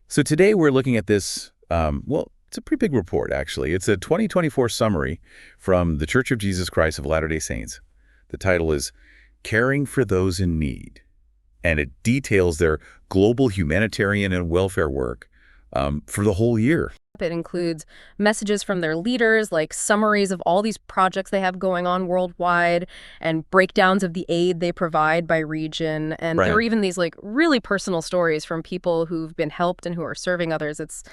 So today we're looking at this, it's a pretty big report, actually. It's a 2024 summary from the Church of Jesus Christ of Latter-day Saints. The title is Caring for Those in Need, and it details their global humanitarian and welfare work for the whole year. It includes messages from their leaders, like summaries of all these projects they have going on worldwide, and breakdowns of the aid they provide by region. And there are Right. even these like really personal stories from people who've been helped and who are serving others. It's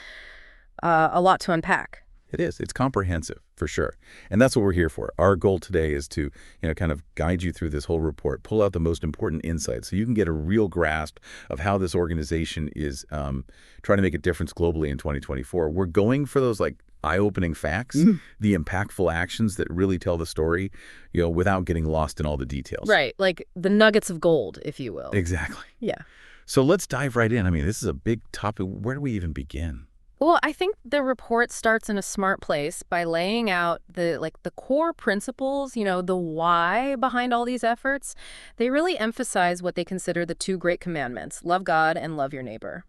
a lot to unpack. It is. It's comprehensive, for sure. And that's what we're here for. Our goal today is to, kind of guide you through this whole report, pull out the most important insights so you can get a real grasp of how this organization is trying to make a difference globally in 2024. We're going for those, like, eye-opening facts, the impactful actions that really tell the story, without getting lost in all the details. Right, like the nuggets of gold, if you will. Exactly. Yeah. So let's dive right in. I mean, this is a big topic. Where do we even begin? Well, I think the report starts in a smart place by laying out the core principles, the why behind all these efforts. They really emphasize what they consider the two great commandments, love God and love your neighbor.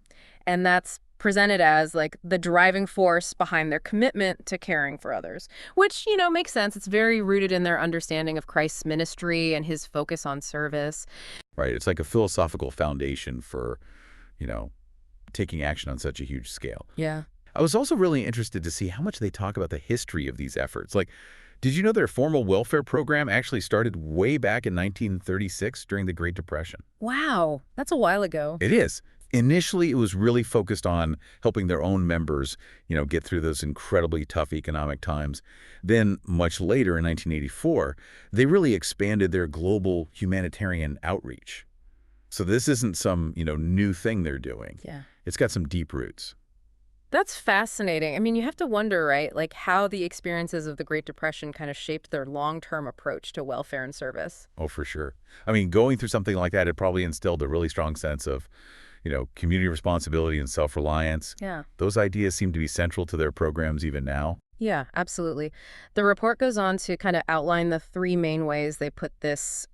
And that's presented as like the driving force behind their commitment to caring for others, which, makes sense. It's very rooted in their understanding of Christ's ministry and his focus on service. Right. It's like a philosophical foundation for, taking action on such a huge scale. Yeah. I was also really interested to see how much they talk about the history of these efforts. Like, did you know their formal welfare program actually started way back in 1936 during the Great Depression? Wow. That's a while ago. It is. Initially, it was really focused on helping their own members, get through those incredibly tough economic times. Then, much later in 1984, they really expanded their global humanitarian outreach. So this isn't some, new thing they're doing. Yeah. It's got some deep roots. That's fascinating. I mean, you have to wonder, right, like how the experiences of the Great Depression kind of shaped their long-term approach to welfare and service. Oh, for sure. I mean, going through something like that, it probably instilled a really strong sense of, community responsibility and self-reliance. Yeah. Those ideas seem to be central to their programs even now. Yeah, absolutely. The report goes on to kind of outline the three main ways they put this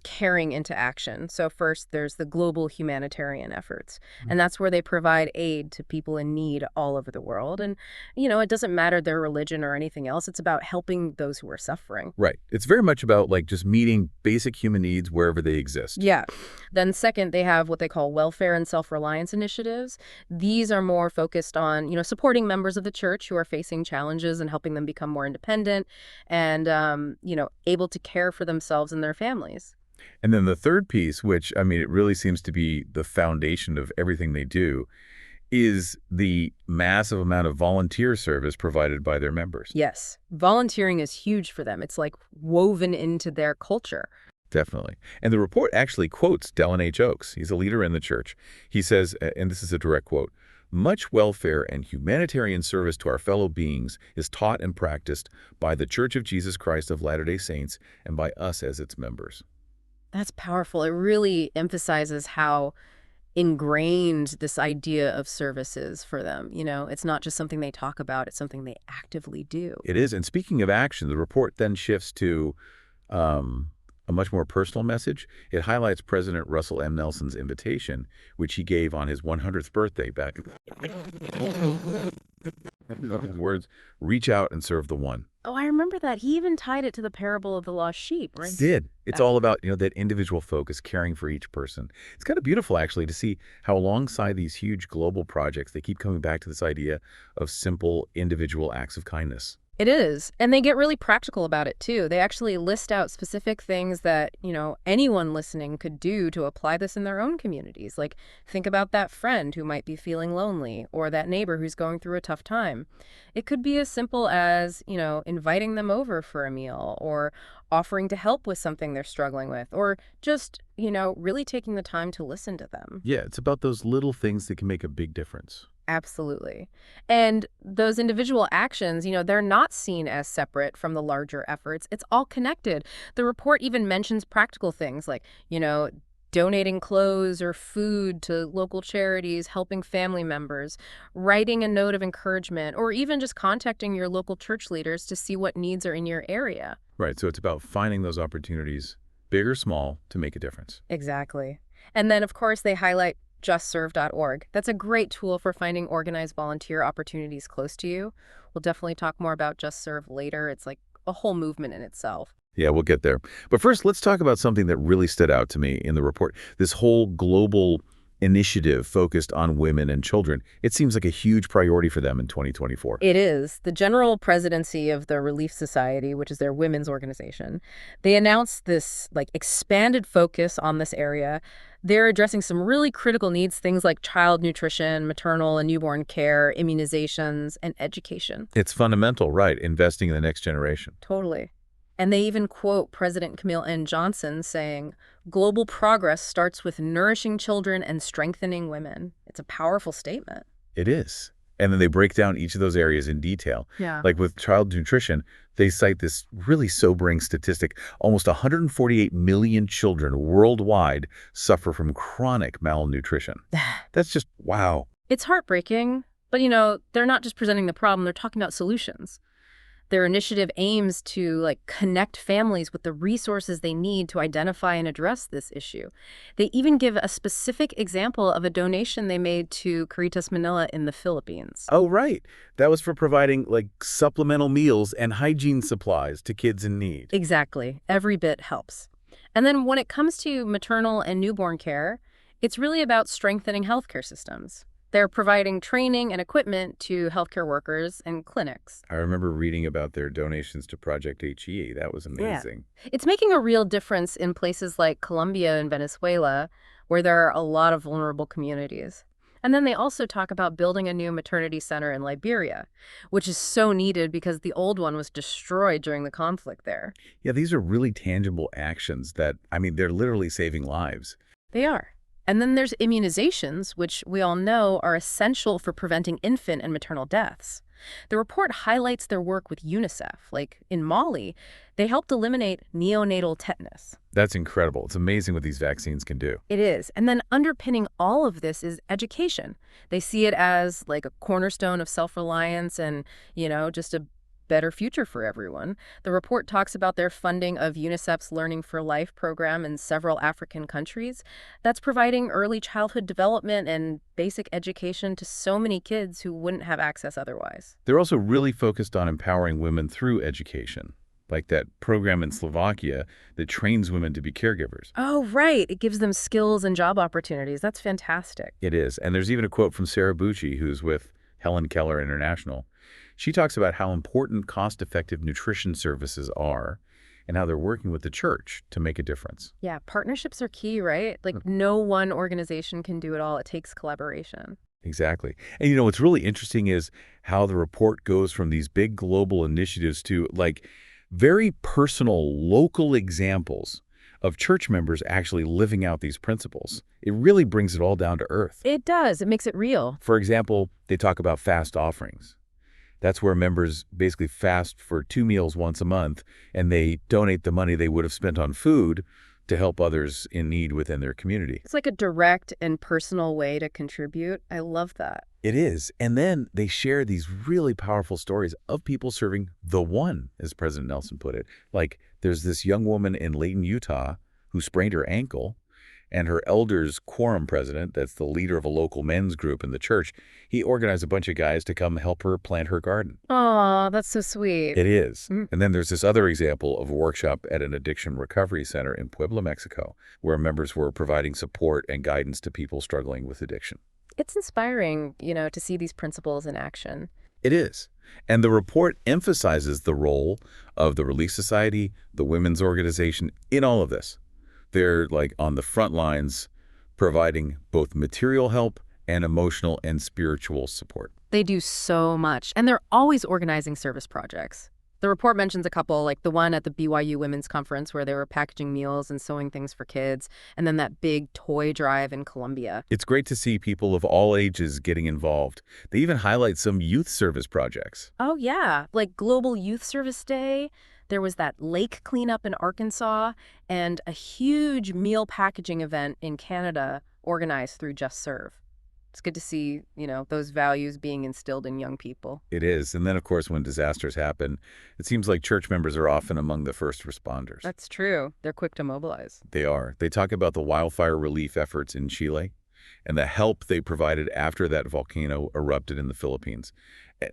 caring into action. So first, there's the global humanitarian efforts, and that's where they provide aid to people in need all over the world. And, it doesn't matter their religion or anything else. It's about helping those who are suffering. Right. It's very much about, like, just meeting basic human needs wherever they exist. Yeah. Then second, they have what they call welfare and self-reliance initiatives. These are more focused on, supporting members of the church who are facing challenges and helping them become more independent and, able to care for themselves and their families. And then the third piece, which, I mean, it really seems to be the foundation of everything they do, is the massive amount of volunteer service provided by their members. Yes. Volunteering is huge for them. It's like woven into their culture. Definitely. And the report actually quotes Dallin H. Oaks. He's a leader in the church. He says, and this is a direct quote, "Much welfare and humanitarian service to our fellow beings is taught and practiced by the Church of Jesus Christ of Latter-day Saints and by us as its members." That's powerful. It really emphasizes how ingrained this idea of service is for them. It's not just something they talk about, it's something they actively do. It is. And speaking of action, the report then shifts to a much more personal message. It highlights President Russell M. Nelson's invitation, which he gave on his 100th birthday back. Words, reach out and serve the one. Oh, I remember that. He even tied it to the parable of the lost sheep, right? Did. It's all about, that individual focus, caring for each person. It's kind of beautiful, actually, to see how alongside these huge global projects, they keep coming back to this idea of simple individual acts of kindness. It is. And they get really practical about it, too. They actually list out specific things that, anyone listening could do to apply this in their own communities. Like, think about that friend who might be feeling lonely or that neighbor who's going through a tough time. It could be as simple as, inviting them over for a meal or offering to help with something they're struggling with or just, really taking the time to listen to them. Yeah, it's about those little things that can make a big difference. Absolutely. And those individual actions, they're not seen as separate from the larger efforts. It's all connected. The report even mentions practical things like, donating clothes or food to local charities, helping family members, writing a note of encouragement, or even just contacting your local church leaders to see what needs are in your area. Right. So it's about finding those opportunities, big or small, to make a difference. Exactly. And then, of course, they highlight justserve.org. That's a great tool for finding organized volunteer opportunities close to you. We'll definitely talk more about Just Serve later. It's like a whole movement in itself. Yeah, we'll get there. But first, let's talk about something that really stood out to me in the report. This whole global initiative focused on women and children. It seems like a huge priority for them in 2024. It is. The general presidency of the Relief Society, which is their women's organization, they announced this expanded focus on this area. They're addressing some really critical needs, things like child nutrition, maternal and newborn care, immunizations, and education. It's fundamental, right? Investing in the next generation. Totally. And they even quote President Camille N. Johnson saying, "Global progress starts with nourishing children and strengthening women." It's a powerful statement. It is. And then they break down each of those areas in detail. Yeah. Like with child nutrition, they cite this really sobering statistic. Almost 148 million children worldwide suffer from chronic malnutrition. That's just, wow. It's heartbreaking, but they're not just presenting the problem, they're talking about solutions. Their initiative aims to connect families with the resources they need to identify and address this issue. They even give a specific example of a donation they made to Caritas Manila in the Philippines. Oh, right. That was for providing supplemental meals and hygiene supplies to kids in need. Exactly. Every bit helps. And then when it comes to maternal and newborn care, it's really about strengthening healthcare systems. They're providing training and equipment to healthcare workers and clinics. I remember reading about their donations to Project HE. That was amazing. Yeah. It's making a real difference in places like Colombia and Venezuela, where there are a lot of vulnerable communities. And then they also talk about building a new maternity center in Liberia, which is so needed because the old one was destroyed during the conflict there. Yeah, these are really tangible actions that, they're literally saving lives. They are. And then there's immunizations, which we all know are essential for preventing infant and maternal deaths. The report highlights their work with UNICEF. Like in Mali, they helped eliminate neonatal tetanus. That's incredible. It's amazing what these vaccines can do. It is. And then underpinning all of this is education. They see it as a cornerstone of self-reliance and, just a better future for everyone. The report talks about their funding of UNICEF's Learning for Life program in several African countries. That's providing early childhood development and basic education to so many kids who wouldn't have access otherwise. They're also really focused on empowering women through education, like that program in Slovakia that trains women to be caregivers. Oh, right. It gives them skills and job opportunities. That's fantastic. It is. And there's even a quote from Sarah Bucci, who's with Helen Keller International. She talks about how important cost-effective nutrition services are and how they're working with the church to make a difference. Yeah, partnerships are key, right? No one organization can do it all. It takes collaboration. Exactly. And what's really interesting is how the report goes from these big global initiatives to very personal, local examples of church members actually living out these principles. It really brings it all down to earth. It does. It makes it real. For example, they talk about fast offerings. That's where members basically fast for 2 meals once a month, and they donate the money they would have spent on food to help others in need within their community. It's like a direct and personal way to contribute. I love that. It is. And then they share these really powerful stories of people serving the one, as President Nelson put it. There's this young woman in Layton, Utah, who sprained her ankle, and her elders quorum president, that's the leader of a local men's group in the church, he organized a bunch of guys to come help her plant her garden. Oh, that's so sweet. It is. And then there's this other example of a workshop at an addiction recovery center in Puebla, Mexico, where members were providing support and guidance to people struggling with addiction. It's inspiring, to see these principles in action. It is. And the report emphasizes the role of the Relief Society, the women's organization, in all of this. They're on the front lines providing both material help and emotional and spiritual support. They do so much, and they're always organizing service projects. The report mentions a couple, like the one at the BYU Women's Conference where they were packaging meals and sewing things for kids, and then that big toy drive in Colombia. It's great to see people of all ages getting involved. They even highlight some youth service projects. Oh, yeah, like Global Youth Service Day. There was that lake cleanup in Arkansas and a huge meal packaging event in Canada organized through Just Serve. It's good to see, those values being instilled in young people. It is. And then, of course, when disasters happen, it seems like church members are often among the first responders. That's true. They're quick to mobilize. They are. They talk about the wildfire relief efforts in Chile. and the help they provided after that volcano erupted in the Philippines.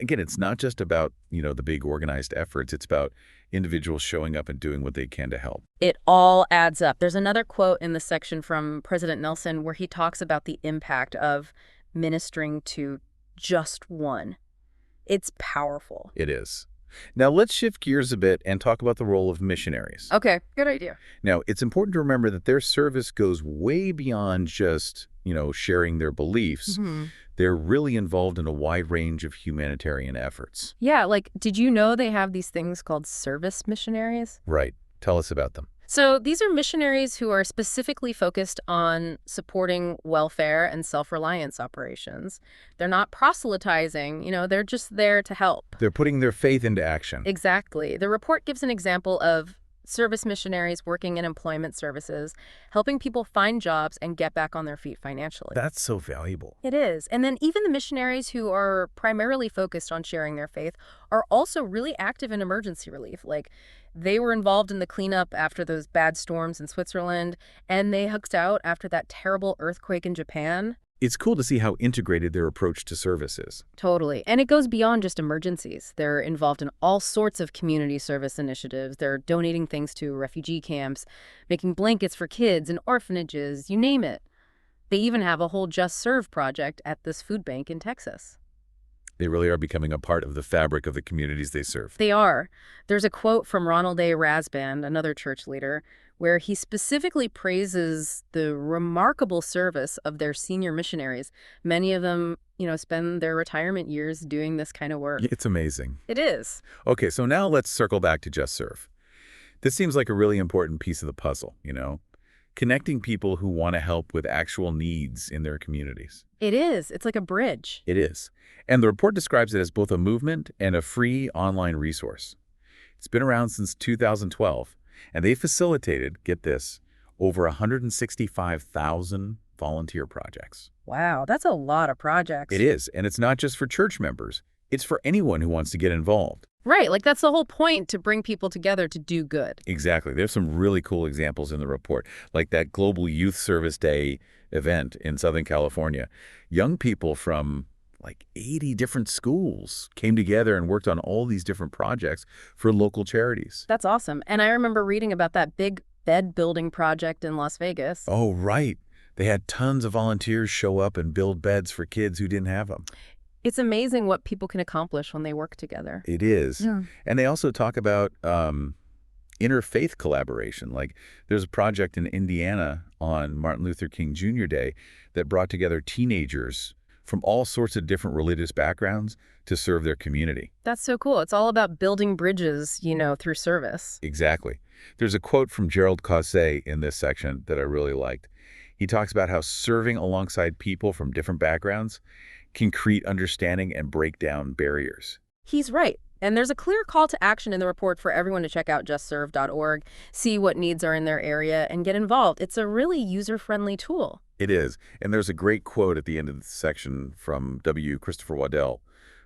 Again, it's not just about, the big organized efforts. It's about individuals showing up and doing what they can to help. It all adds up. There's another quote in the section from President Nelson where he talks about the impact of ministering to just one. It's powerful. It is. Now, let's shift gears a bit and talk about the role of missionaries. Okay, good idea. Now, it's important to remember that their service goes way beyond just, sharing their beliefs. They're really involved in a wide range of humanitarian efforts. Yeah, did you know they have these things called service missionaries? Right. Tell us about them. So these are missionaries who are specifically focused on supporting welfare and self-reliance operations. They're not proselytizing, they're just there to help. They're putting their faith into action. Exactly. The report gives an example of service missionaries working in employment services, helping people find jobs and get back on their feet financially. That's so valuable. It is. And then even the missionaries who are primarily focused on sharing their faith are also really active in emergency relief. They were involved in the cleanup after those bad storms in Switzerland, and they helped out after that terrible earthquake in Japan. It's cool to see how integrated their approach to service is. Totally. And it goes beyond just emergencies. They're involved in all sorts of community service initiatives. They're donating things to refugee camps, making blankets for kids in orphanages, you name it. They even have a whole Just Serve project at this food bank in Texas. They really are becoming a part of the fabric of the communities they serve. They are. There's a quote from Ronald A. Rasband, another church leader, where he specifically praises the remarkable service of their senior missionaries. Many of them, spend their retirement years doing this kind of work. It's amazing. It is. Okay, so now let's circle back to Just Serve. This seems like a really important piece of the puzzle, connecting people who want to help with actual needs in their communities. It is. It's like a bridge. It is. And the report describes it as both a movement and a free online resource. It's been around since 2012, and they facilitated, get this, over 165,000 volunteer projects. Wow, that's a lot of projects. It is, and it's not just for church members. It's for anyone who wants to get involved. Right, that's the whole point, to bring people together to do good. Exactly. There's some really cool examples in the report, like that Global Youth Service Day event in Southern California. Young people from 80 different schools came together and worked on all these different projects for local charities. That's awesome. And I remember reading about that big bed building project in Las Vegas. Oh, right. They had tons of volunteers show up and build beds for kids who didn't have them. It's amazing what people can accomplish when they work together. It is. Yeah. And they also talk about interfaith collaboration. There's a project in Indiana on Martin Luther King Jr. Day that brought together teenagers from all sorts of different religious backgrounds to serve their community. That's so cool. It's all about building bridges, through service. Exactly. There's a quote from Gerald Caussé in this section that I really liked. He talks about how serving alongside people from different backgrounds can create understanding and break down barriers. He's right. And there's a clear call to action in the report for everyone to check out justserve.org, see what needs are in their area, and get involved. It's a really user-friendly tool. It is. And there's a great quote at the end of the section from W. Christopher Waddell,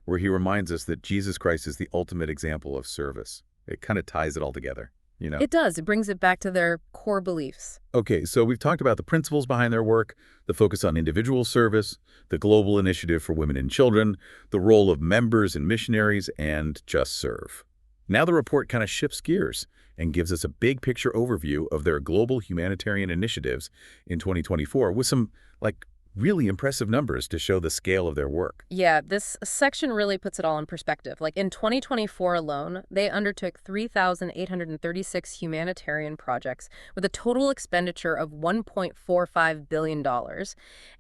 where he reminds us that Jesus Christ is the ultimate example of service. It kind of ties it all together, It does. It brings it back to their core beliefs. Okay, so we've talked about the principles behind their work, the focus on individual service, the global initiative for women and children, the role of members and missionaries, and Just Serve. Now the report kind of shifts gears and gives us a big picture overview of their global humanitarian initiatives in 2024 with some, really impressive numbers to show the scale of their work. Yeah, this section really puts it all in perspective. In 2024 alone, they undertook 3,836 humanitarian projects with a total expenditure of $1.45 billion.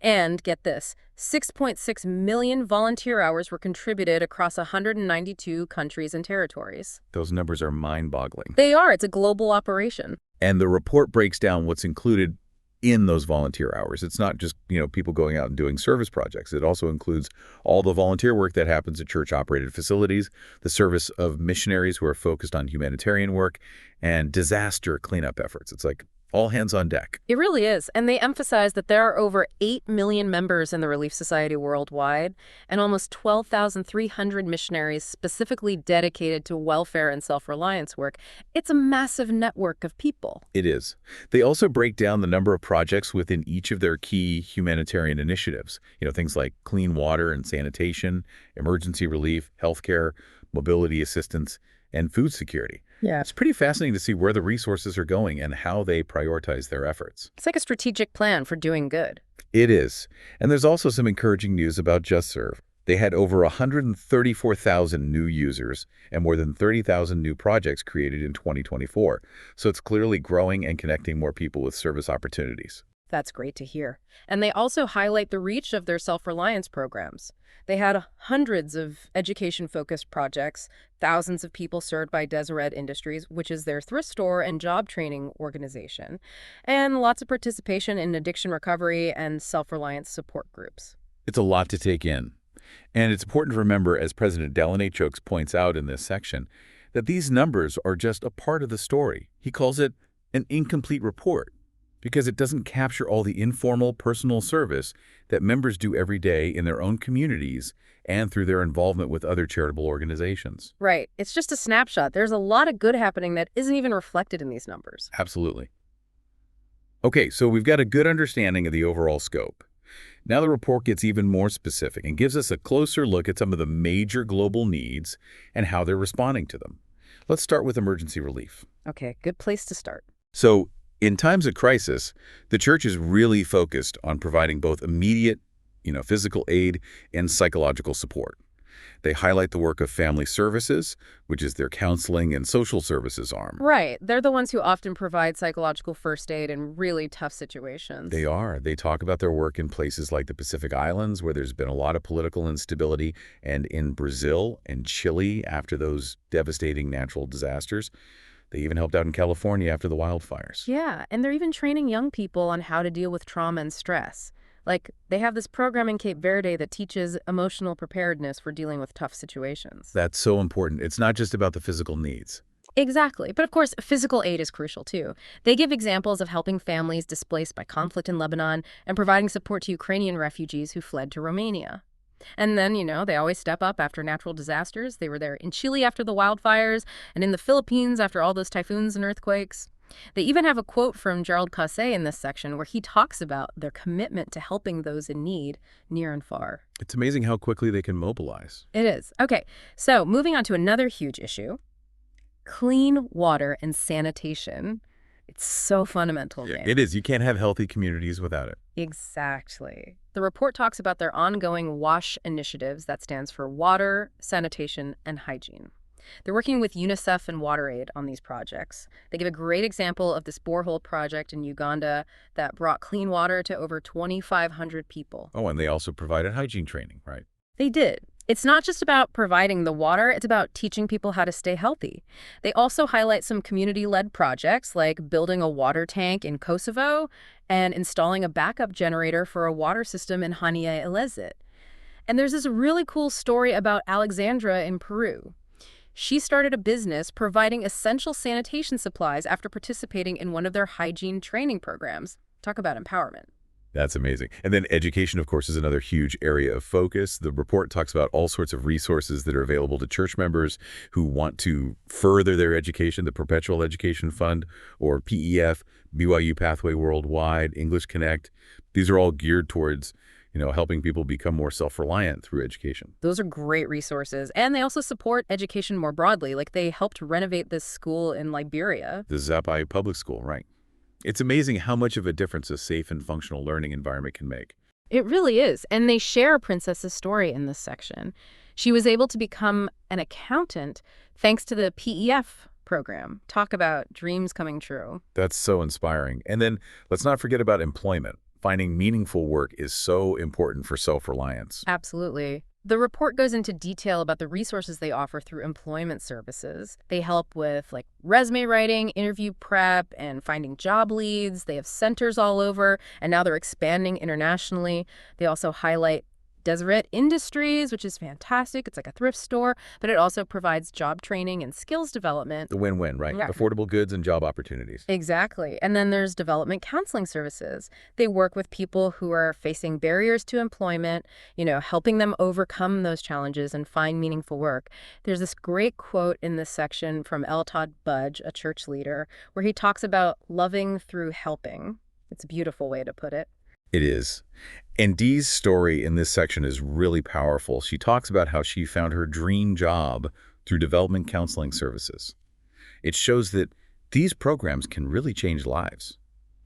And get this, 6.6 million volunteer hours were contributed across 192 countries and territories. Those numbers are mind-boggling. They are. It's a global operation. And the report breaks down what's included in those volunteer hours. It's not just, people going out and doing service projects. It also includes all the volunteer work that happens at church-operated facilities, the service of missionaries who are focused on humanitarian work, and disaster cleanup efforts. It's All hands on deck. It really is. And they emphasize that there are over 8 million members in the Relief Society worldwide and almost 12,300 missionaries specifically dedicated to welfare and self-reliance work. It's a massive network of people. It is. They also break down the number of projects within each of their key humanitarian initiatives. Things like clean water and sanitation, emergency relief, healthcare, mobility assistance, and food security. Yeah. It's pretty fascinating to see where the resources are going and how they prioritize their efforts. It's like a strategic plan for doing good. It is. And there's also some encouraging news about JustServe. They had over 134,000 new users and more than 30,000 new projects created in 2024. So it's clearly growing and connecting more people with service opportunities. That's great to hear. And they also highlight the reach of their self-reliance programs. They had hundreds of education-focused projects, thousands of people served by Deseret Industries, which is their thrift store and job training organization, and lots of participation in addiction recovery and self-reliance support groups. It's a lot to take in. And it's important to remember, as President Delaney Chokes points out in this section, that these numbers are just a part of the story. He calls it an incomplete report, because it doesn't capture all the informal, personal service that members do every day in their own communities and through their involvement with other charitable organizations. Right. It's just a snapshot. There's a lot of good happening that isn't even reflected in these numbers. Absolutely. Okay, so we've got a good understanding of the overall scope. Now the report gets even more specific and gives us a closer look at some of the major global needs and how they're responding to them. Let's start with emergency relief. Okay, good place to start. So, in times of crisis, the church is really focused on providing both immediate, physical aid and psychological support. They highlight the work of family services, which is their counseling and social services arm. Right. They're the ones who often provide psychological first aid in really tough situations. They are. They talk about their work in places like the Pacific Islands, where there's been a lot of political instability, and in Brazil and Chile after those devastating natural disasters. They even helped out in California after the wildfires. Yeah, and they're even training young people on how to deal with trauma and stress. Like, they have this program in Cape Verde that teaches emotional preparedness for dealing with tough situations. That's so important. It's not just about the physical needs. Exactly. But of course, physical aid is crucial too. They give examples of helping families displaced by conflict in Lebanon and providing support to Ukrainian refugees who fled to Romania. And then, they always step up after natural disasters. They were there in Chile after the wildfires and in the Philippines after all those typhoons and earthquakes. They even have a quote from Gerald Causset in this section where he talks about their commitment to helping those in need near and far. It's amazing how quickly they can mobilize. It is. Okay, so moving on to another huge issue, clean water and sanitation. It's so fundamental, James. It is. You can't have healthy communities without it. Exactly. The report talks about their ongoing WASH initiatives, that stands for Water, Sanitation, and Hygiene. They're working with UNICEF and WaterAid on these projects. They give a great example of this borehole project in Uganda that brought clean water to over 2,500 people. Oh, and they also provided hygiene training, right? They did. It's not just about providing the water, it's about teaching people how to stay healthy. They also highlight some community-led projects like building a water tank in Kosovo and installing a backup generator for a water system in Hania Elezit. And there's this really cool story about Alexandra in Peru. She started a business providing essential sanitation supplies after participating in one of their hygiene training programs. Talk about empowerment. That's amazing. And then education, of course, is another huge area of focus. The report talks about all sorts of resources that are available to church members who want to further their education, the Perpetual Education Fund, or PEF, BYU Pathway Worldwide, English Connect. These are all geared towards, helping people become more self-reliant through education. Those are great resources. And they also support education more broadly. Like, they helped renovate this school in Liberia. The Zapai Public School, right. It's amazing how much of a difference a safe and functional learning environment can make. It really is. And they share Princess's story in this section. She was able to become an accountant thanks to the PEF program. Talk about dreams coming true. That's so inspiring. And then let's not forget about employment. Finding meaningful work is so important for self-reliance. Absolutely. The report goes into detail about the resources they offer through employment services. They help with resume writing, interview prep, and finding job leads. They have centers all over, and now they're expanding internationally. They also highlight Deseret Industries, which is fantastic. It's like a thrift store, but it also provides job training and skills development. The win-win, right? Yeah. Affordable goods and job opportunities. Exactly. And then there's development counseling services. They work with people who are facing barriers to employment, helping them overcome those challenges and find meaningful work. There's this great quote in this section from L. Todd Budge, a church leader, where he talks about loving through helping. It's a beautiful way to put it. It is. And Dee's story in this section is really powerful. She talks about how she found her dream job through development counseling services. It shows that these programs can really change lives.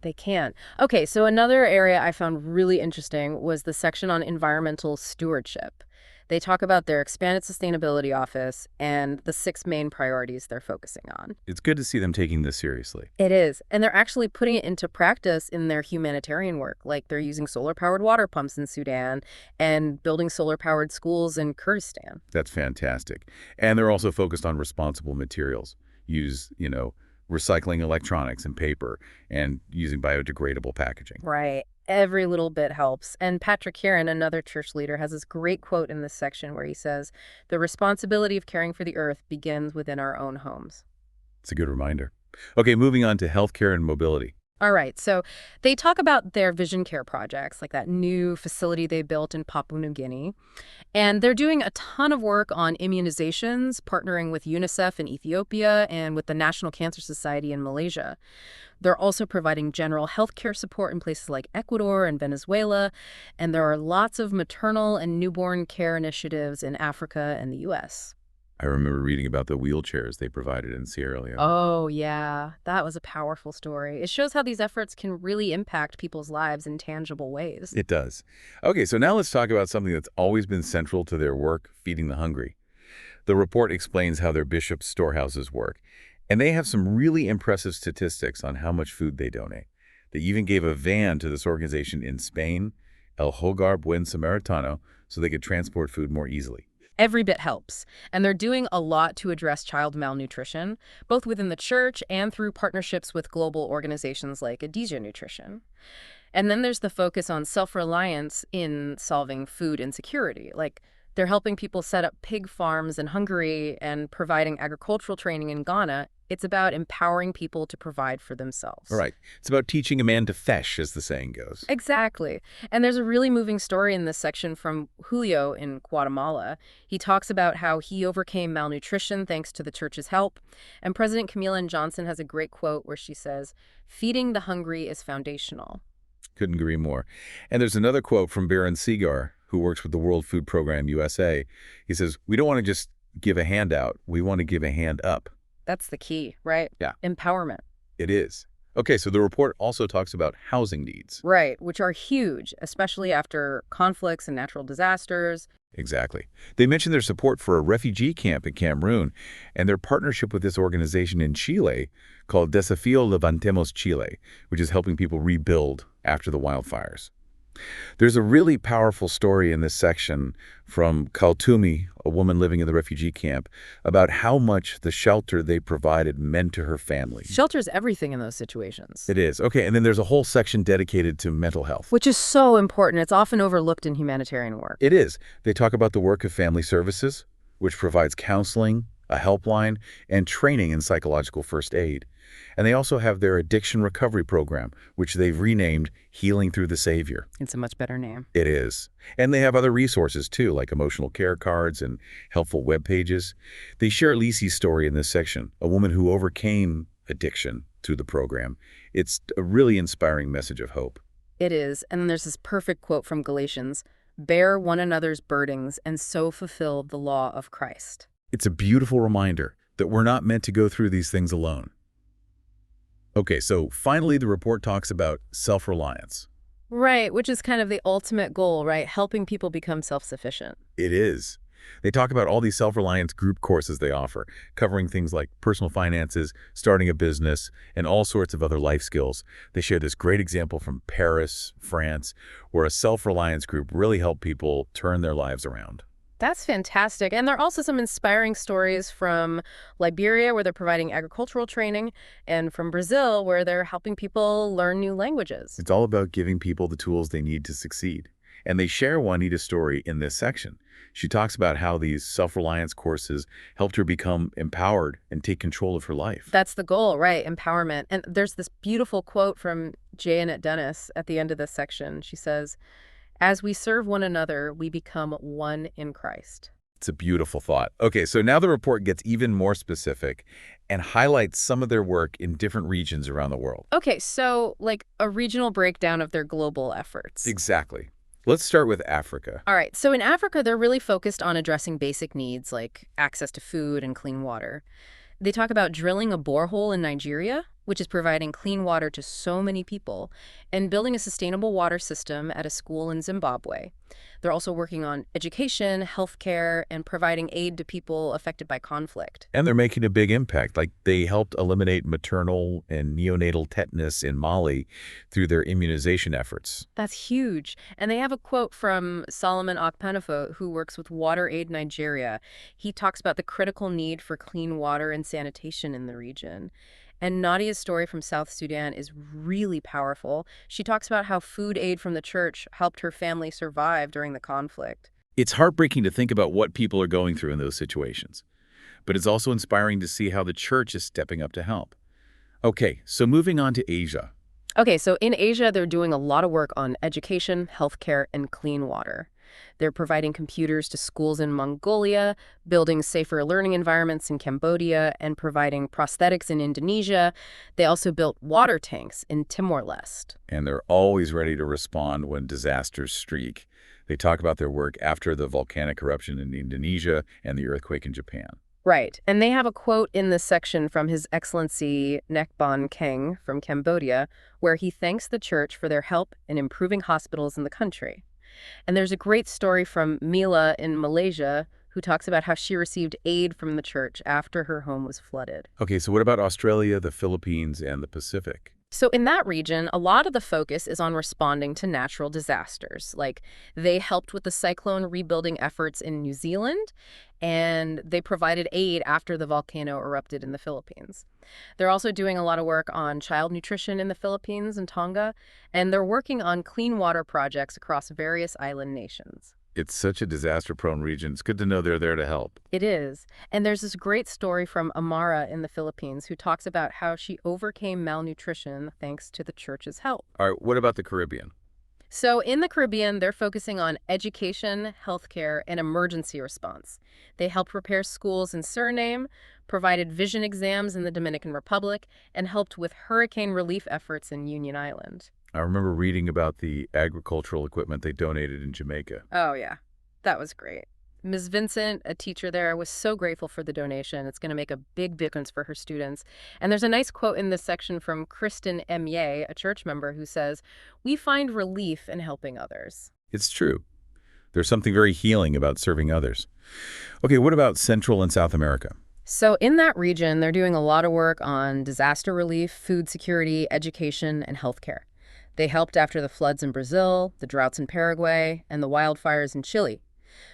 They can. Okay, so another area I found really interesting was the section on environmental stewardship. They talk about their expanded sustainability office and the 6 main priorities they're focusing on. It's good to see them taking this seriously. It is. And they're actually putting it into practice in their humanitarian work. Like they're using solar-powered water pumps in Sudan and building solar-powered schools in Kurdistan. That's fantastic. And they're also focused on responsible materials. Use, recycling electronics and paper and using biodegradable packaging. Right. Every little bit helps. And Patrick Heron, another church leader, has this great quote in this section where he says, "The responsibility of caring for the earth begins within our own homes." It's a good reminder. Okay, moving on to healthcare and mobility. All right, so they talk about their vision care projects, like that new facility they built in Papua New Guinea. And they're doing a ton of work on immunizations, partnering with UNICEF in Ethiopia and with the National Cancer Society in Malaysia. They're also providing general health care support in places like Ecuador and Venezuela. And there are lots of maternal and newborn care initiatives in Africa and the U.S. I remember reading about the wheelchairs they provided in Sierra Leone. Oh, yeah. That was a powerful story. It shows how these efforts can really impact people's lives in tangible ways. It does. Okay, so now let's talk about something that's always been central to their work, feeding the hungry. The report explains how their bishop's storehouses work, and they have some really impressive statistics on how much food they donate. They even gave a van to this organization in Spain, El Hogar Buen Samaritano, so they could transport food more easily. Every bit helps. And they're doing a lot to address child malnutrition, both within the church and through partnerships with global organizations like Adizia Nutrition. And then there's the focus on self-reliance in solving food insecurity. Like they're helping people set up pig farms in Hungary and providing agricultural training in Ghana. It's about empowering people to provide for themselves. All right. It's about teaching a man to fish, as the saying goes. Exactly. And there's a really moving story in this section from Julio in Guatemala. He talks about how he overcame malnutrition thanks to the church's help. And President Camila Johnson has a great quote where she says, "Feeding the hungry is foundational." Couldn't agree more. And there's another quote from Baron Segar, who works with the World Food Program USA. He says, "We don't want to just give a handout. We want to give a hand up." That's the key, right? Yeah. Empowerment. It is. Okay, so the report also talks about housing needs. Right, which are huge, especially after conflicts and natural disasters. Exactly. They mention their support for a refugee camp in Cameroon and their partnership with this organization in Chile called Desafío Levantemos Chile, which is helping people rebuild after the wildfires. There's a really powerful story in this section from Kaltumi, a woman living in the refugee camp, about how much the shelter they provided meant to her family. Shelter's everything in those situations. It is. Okay, and then there's a whole section dedicated to mental health. Which is so important. It's often overlooked in humanitarian work. It is. They talk about the work of family services, which provides counseling, a helpline, and training in psychological first aid. And they also have their addiction recovery program, which they've renamed Healing Through the Savior. It's a much better name. It is. And they have other resources, too, like emotional care cards and helpful web pages. They share Lisi's story in this section, a woman who overcame addiction through the program. It's a really inspiring message of hope. It is. And then there's this perfect quote from Galatians, "Bear one another's burdens and so fulfill the law of Christ." It's a beautiful reminder that we're not meant to go through these things alone. Okay, so finally the report talks about self-reliance. Right, which is kind of the ultimate goal, right? Helping people become self-sufficient. It is. They talk about all these self-reliance group courses they offer, covering things like personal finances, starting a business, and all sorts of other life skills. They share this great example from Paris, France, where a self-reliance group really helped people turn their lives around. That's fantastic. And there are also some inspiring stories from Liberia, where they're providing agricultural training, and from Brazil, where they're helping people learn new languages. It's all about giving people the tools they need to succeed. And they share Juanita's story in this section. She talks about how these self-reliance courses helped her become empowered and take control of her life. That's the goal, right? Empowerment. And there's this beautiful quote from Janet Dennis at the end of this section. She says, "As we serve one another, we become one in Christ." It's a beautiful thought. Okay, so now the report gets even more specific and highlights some of their work in different regions around the world. Okay, so like a regional breakdown of their global efforts. Exactly. Let's start with Africa. All right, so in Africa, they're really focused on addressing basic needs like access to food and clean water. They talk about drilling a borehole in Nigeria, which is providing clean water to so many people, and building a sustainable water system at a school in Zimbabwe. They're also working on education, healthcare, and providing aid to people affected by conflict. And they're making a big impact. Like they helped eliminate maternal and neonatal tetanus in Mali through their immunization efforts. That's huge. And they have a quote from Solomon Okpenifo, who works with Water Aid Nigeria. He talks about the critical need for clean water and sanitation in the region. And Nadia's story from South Sudan is really powerful. She talks about how food aid from the church helped her family survive during the conflict. It's heartbreaking to think about what people are going through in those situations, but it's also inspiring to see how the church is stepping up to help. Okay, so moving on to Asia. Okay, so in Asia, they're doing a lot of work on education, healthcare, and clean water. They're providing computers to schools in Mongolia, building safer learning environments in Cambodia, and providing prosthetics in Indonesia. They also built water tanks in Timor-Leste. And they're always ready to respond when disasters streak. They talk about their work after the volcanic eruption in Indonesia and the earthquake in Japan. Right. And they have a quote in this section from His Excellency Nekbon Keng from Cambodia, where he thanks the church for their help in improving hospitals in the country. And there's a great story from Mila in Malaysia, who talks about how she received aid from the church after her home was flooded. Okay, so what about Australia, the Philippines, and the Pacific? So in that region, a lot of the focus is on responding to natural disasters. Like they helped with the cyclone rebuilding efforts in New Zealand, and they provided aid after the volcano erupted in the Philippines. They're also doing a lot of work on child nutrition in the Philippines and Tonga, and they're working on clean water projects across various island nations. It's such a disaster-prone region. It's good to know they're there to help. It is. And there's this great story from Amara in the Philippines who talks about how she overcame malnutrition thanks to the church's help. All right, what about the Caribbean? So in the Caribbean, they're focusing on education, healthcare, and emergency response. They helped repair schools in Suriname, provided vision exams in the Dominican Republic, and helped with hurricane relief efforts in Union Island. I remember reading about the agricultural equipment they donated in Jamaica. Oh, yeah. That was great. Ms. Vincent, a teacher there, was so grateful for the donation. It's going to make a big difference for her students. And there's a nice quote in this section from Kristen Emier, a church member, who says, "We find relief in helping others." It's true. There's something very healing about serving others. Okay, what about Central and South America? So in that region, they're doing a lot of work on disaster relief, food security, education, and healthcare. They helped after the floods in Brazil, the droughts in Paraguay, and the wildfires in Chile.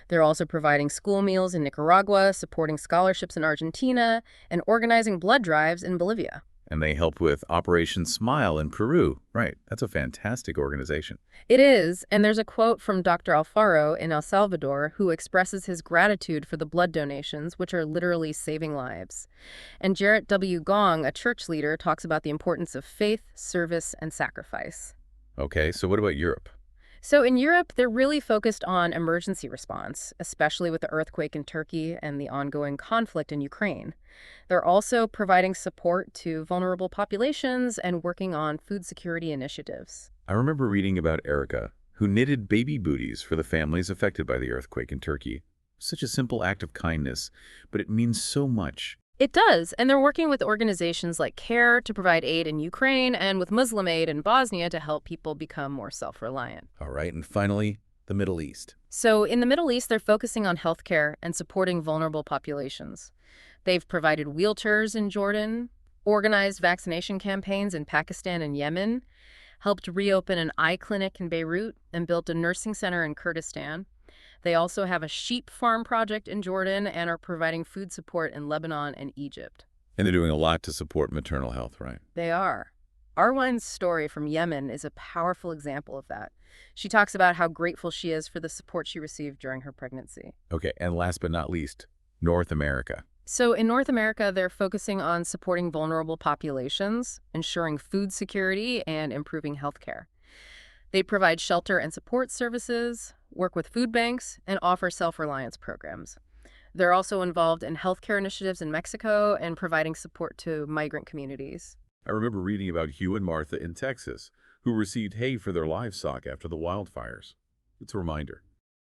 They're also providing school meals in Nicaragua, supporting scholarships in Argentina, and organizing blood drives in Bolivia. And they help with Operation Smile in Peru. Right, that's a fantastic organization. It is, and there's a quote from Dr. Alfaro in El Salvador who expresses his gratitude for the blood donations, which are literally saving lives. And Jarrett W. Gong, a church leader, talks about the importance of faith, service, and sacrifice. Okay, so what about Europe? So in Europe, they're really focused on emergency response, especially with the earthquake in Turkey and the ongoing conflict in Ukraine. They're also providing support to vulnerable populations and working on food security initiatives. I remember reading about Erica, who knitted baby booties for the families affected by the earthquake in Turkey. Such a simple act of kindness, but it means so much. It does, and they're working with organizations like CARE to provide aid in Ukraine and with Muslim Aid in Bosnia to help people become more self-reliant. All right, and finally, the Middle East. So in the Middle East, they're focusing on healthcare and supporting vulnerable populations. They've provided wheelchairs in Jordan, organized vaccination campaigns in Pakistan and Yemen, helped reopen an eye clinic in Beirut, and built a nursing center in Kurdistan. They also have a sheep farm project in Jordan and are providing food support in Lebanon and Egypt. And they're doing a lot to support maternal health, right? They are. Arwine's story from Yemen is a powerful example of that. She talks about how grateful she is for the support she received during her pregnancy. Okay, and last but not least, North America. So in North America, they're focusing on supporting vulnerable populations, ensuring food security, and improving healthcare. They provide shelter and support services, work with food banks, and offer self-reliance programs. They're also involved in healthcare initiatives in Mexico and providing support to migrant communities. I remember reading about Hugh and Martha in Texas, who received hay for their livestock after the wildfires. It's a reminder.